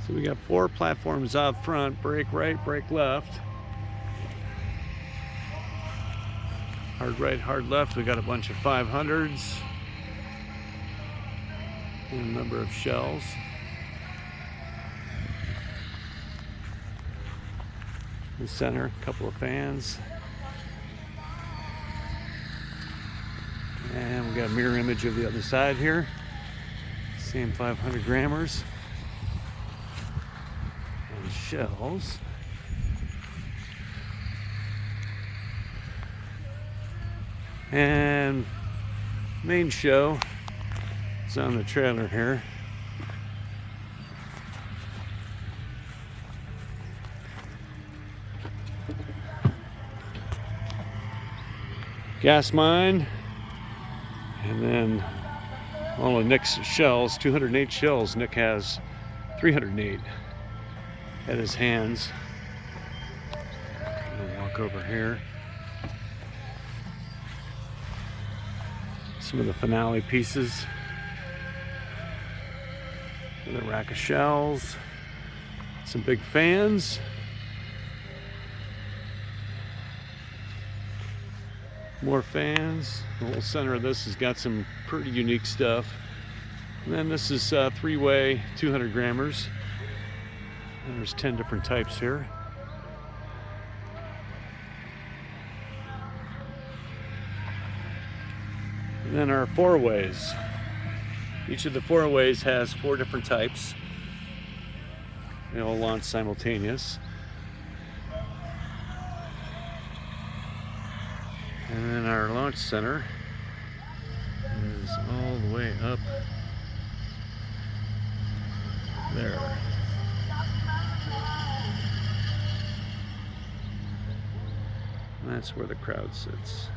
So we got 4 platforms out front, brake right, brake left. Hard right, hard left. We got a bunch of 500s and a number of shells. In the center, a couple of fans. And we got a mirror image of the other side here. Same 500 grammars. And shells. And main show is on the trailer here. Gas mine, and then all of Nick's shells, 208 shells. Nick has 308 at his hands. We'll walk over here. Some of the finale pieces. Another rack of shells. Some big fans. More fans. The whole center of this has got some pretty unique stuff. And then this is 3-way 200 grammars. And there's 10 different types here. And then our 4-ways. Each of the 4-ways has 4 different types. They all launch simultaneous. And then our launch center is all the way up there. And that's where the crowd sits.